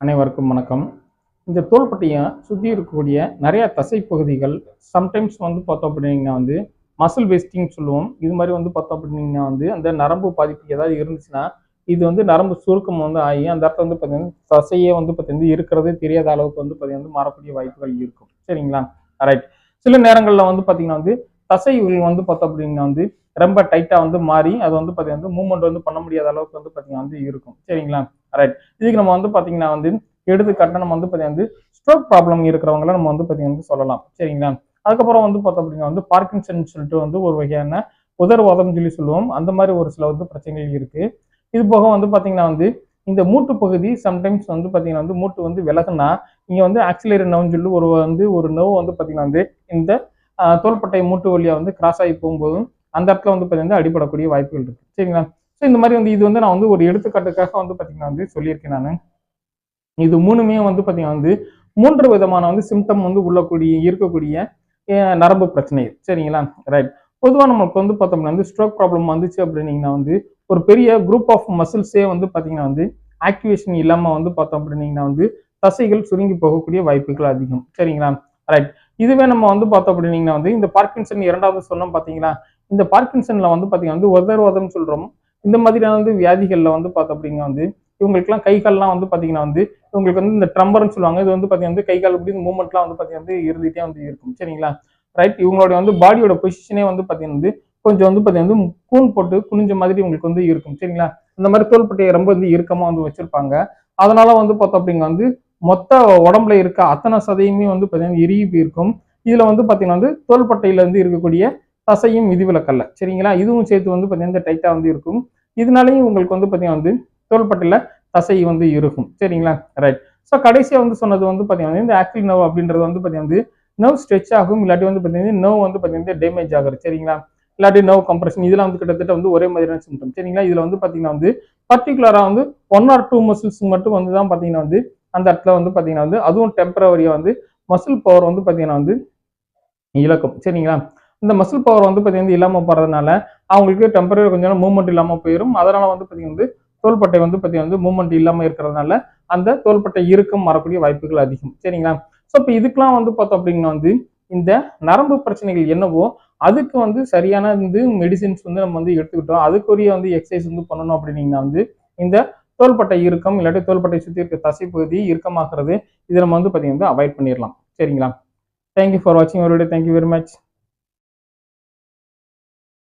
அனைவருக்கும் வணக்கம். இந்த தோள்பட்டையை சுற்றி இருக்கக்கூடிய நிறைய தசை பகுதிகள் சம்டைம்ஸ் வந்து பார்த்தோம் அப்படின்னா வந்து மசில் வேஸ்டிங் சொல்லுவோம். இது மாதிரி வந்து பார்த்தோம் அப்படின்னா வந்து அந்த நரம்பு பாதிப்பு ஏதாவது இருந்துச்சுன்னா இது வந்து நரம்பு சுருக்கம் வந்து ஆகி அந்த இடத்துல வந்து பார்த்தீங்கன்னா தசையே வந்து பார்த்தீங்கன்னா இருக்கிறதே தெரியாத அளவுக்கு வந்து பார்த்தீங்கன்னா மாறக்கூடிய வாய்ப்புகள் இருக்கும். சரிங்களா? ரைட். சில நேரங்களில் வந்து பார்த்தீங்கன்னா வந்து தசைகள் வந்து பார்த்தோம் அப்படின்னா வந்து ரொம்ப டைட்டாக வந்து மாறி அது வந்து பார்த்தீங்கன்னா மூவ்மெண்ட் வந்து பண்ண முடியாத அளவுக்கு வந்து பார்த்தீங்கன்னா வந்து இருக்கும். சரிங்களா? ரைட். இதுக்கு நம்ம வந்து பார்த்தீங்கன்னா வந்து எடுத்துக்காட்டாக நம்ம வந்து பார்த்தீங்கன்னா ஸ்ட்ரோக் ப்ராப்ளம் இருக்கிறவங்கள நம்ம வந்து பார்த்தீங்கன்னா சொல்லலாம். சரிங்களா? அதுக்கப்புறம் வந்து பார்த்தோம் அப்படின்னா வந்து பார்க்கின்சன் சொல்லிட்டு வந்து ஒரு வகையான உதர்வாதம் சொல்லி சொல்லுவோம். அந்த மாதிரி ஒரு சில வந்து பிரச்சனைகள் இருக்கு. இது போக வந்து பார்த்தீங்கன்னா வந்து இந்த மூட்டு பகுதி சம்டைம்ஸ் வந்து பார்த்தீங்கன்னா வந்து மூட்டு வந்து விலகுனா இங்க வந்து ஆக்சிலரி நர்வ்னு சொல்லி ஒரு நர்வ் வந்து பார்த்தீங்கன்னா வந்து இந்த தோள்பட்டை மூட்டு வழியா வந்து கிராஸ் ஆகி போகும்போதும் அந்த இடத்துல வந்து பார்த்தீங்கன்னா அடிபடக்கூடிய வாய்ப்புகள் இருக்கு. சரிங்களா? ஸோ இந்த மாதிரி வந்து இது வந்து நான் வந்து ஒரு எடுத்துக்காட்டுக்காக வந்து பார்த்தீங்கன்னா வந்து சொல்லியிருக்கேன் நான். இது மூணுமே வந்து பார்த்தீங்கன்னா வந்து 3 விதமான வந்து சிம்டம் வந்து இருக்கக்கூடிய நரம்பு பிரச்சனை. சரிங்களா? ரைட். பொதுவாக நமக்கு வந்து பார்த்தோம்னா வந்து ஸ்ட்ரோக் ப்ராப்ளம் வந்துச்சு அப்படின்னீங்கன்னா வந்து ஒரு பெரிய குரூப் ஆஃப் மசில்ஸே வந்து பார்த்தீங்கன்னா வந்து ஆக்டிவேஷன் இல்லாமல் வந்து பார்த்தோம் அப்படின்னீங்கன்னா வந்து தசைகள் சுருங்கி போகக்கூடிய வாய்ப்புகள் அதிகம். சரிங்களா? ரைட். இதுவே நம்ம வந்து பார்த்தோம் அப்படின்னீங்கன்னா வந்து இந்த பார்க்கின்சன் இரண்டாவது சொன்னோம் பார்த்தீங்களா? இந்த பார்க்கின்சன்ல வந்து பார்த்தீங்கன்னா வந்து உதர்வாதம் சொல்றோம். இந்த மாதிரியான வந்து வியாதிகள்ல வந்து பார்த்தோம் அப்படின்னா வந்து இவங்களுக்குலாம் கை கால்லாம் வந்து பார்த்தீங்கன்னா வந்து இவங்களுக்கு வந்து இந்த ட்ரம்பர்னு சொல்லுவாங்க. இது வந்து பார்த்தீங்கன்னா வந்து கை கால் இப்படி மூவ்மெண்ட்லாம் வந்து பார்த்தீங்கன்னா வந்து இருந்துகிட்டே வந்து இருக்கும். சரிங்களா? ரைட். இவங்களுடைய வந்து பாடியோட பொசிஷனே வந்து பார்த்தீங்கன்னா வந்து கொஞ்சம் வந்து பார்த்தீங்கன்னா வந்து கூன் போட்டு குனிஞ்ச மாதிரி உங்களுக்கு வந்து இருக்கும். சரிங்களா? இந்த மாதிரி தோள்பட்டையை ரொம்ப வந்து இறுக்கமா வந்து வச்சிருப்பாங்க. அதனால வந்து பார்த்தோம் அப்படின்னா வந்து மொத்த உடம்புல இருக்க அத்தனை சதையுமே வந்து பார்த்தீங்கன்னா இறுகி போயிருக்கும். இதுல வந்து பார்த்தீங்கன்னா வந்து தோள்பட்டையில இருந்து இருக்கக்கூடிய தசையும் விதிவிலக்கல்ல. சரிங்களா? இதுவும் சேர்த்து வந்து பார்த்தீங்கன்னா டைட்டா வந்து இருக்கும். இதனாலையும் உங்களுக்கு வந்து பார்த்தீங்கன்னா வந்து தோள்பட்டையில தசை வந்து இருக்கும். சரிங்களா? ரைட். ஸோ கடைசியா வந்து சொன்னது வந்து பார்த்தீங்கன்னா இந்த ஆக்டிவ் நர்வ் அப்படின்றது வந்து பார்த்தீங்கன்னா வந்து நர்வ் ஸ்ட்ரெச் ஆகும். இல்லாட்டி வந்து பார்த்தீங்கன்னா நர்வ் வந்து பார்த்தீங்கன்னா டேமேஜ் ஆகுது. சரிங்களா? இல்லாட்டி நர்வ் கம்ப்ரெஷன் இதெல்லாம் வந்து கிட்டத்தட்ட வந்து ஒரே மாதிரியான சிம்டம். சரிங்களா? இதுல வந்து பார்த்தீங்கன்னா வந்து பர்டிகுலரா வந்து 1 or 2 மசில்ஸ் மட்டும் வந்து தான் பார்த்தீங்கன்னா வந்து அந்த இடத்துல வந்து பார்த்தீங்கன்னா வந்து அதுவும் டெம்பரவரியா வந்து மசில் பவர் வந்து பார்த்தீங்கன்னா வந்து இழக்கும். சரிங்களா? இந்த மசில் பவர் வந்து பார்த்தீங்கன்னா இல்லாம போறதுனால அவங்களுக்கு டெம்பரரி கொஞ்ச நாள் மூவ்மெண்ட் இல்லாம போயிடும். அதனால வந்து பார்த்தீங்கன்னா தோள்பட்டை வந்து பார்த்தீங்கன்னா வந்து மூவ்மெண்ட் இல்லாம இருக்கிறதுனால அந்த தோள்பட்டை இறுக்கம் வரக்கூடிய வாய்ப்புகள் அதிகம். சரிங்களா? ஸோ இப்போ இதுக்கெல்லாம் வந்து பார்த்தோம் அப்படின்னா வந்து இந்த நரம்பு பிரச்சனைகள் என்னவோ அதுக்கு வந்து சரியான வந்து மெடிசின்ஸ் வந்து நம்ம வந்து எடுத்துக்கிட்டோம். அதுக்குரிய வந்து எக்ஸசைஸ் வந்து பண்ணணும் அப்படின்னீங்கன்னா வந்து இந்த தோள்பட்டை இறுக்கம் இல்லாட்டி தோள்பட்டை சுற்றி இருக்க தசை பகுதி இறுக்கமாக்குறது இதை நம்ம வந்து பார்த்தீங்கன்னா அவாய்ட் பண்ணிடலாம். சரிங்களா? தேங்க்யூ ஃபார் வாட்சிங் our video. Thank you very much.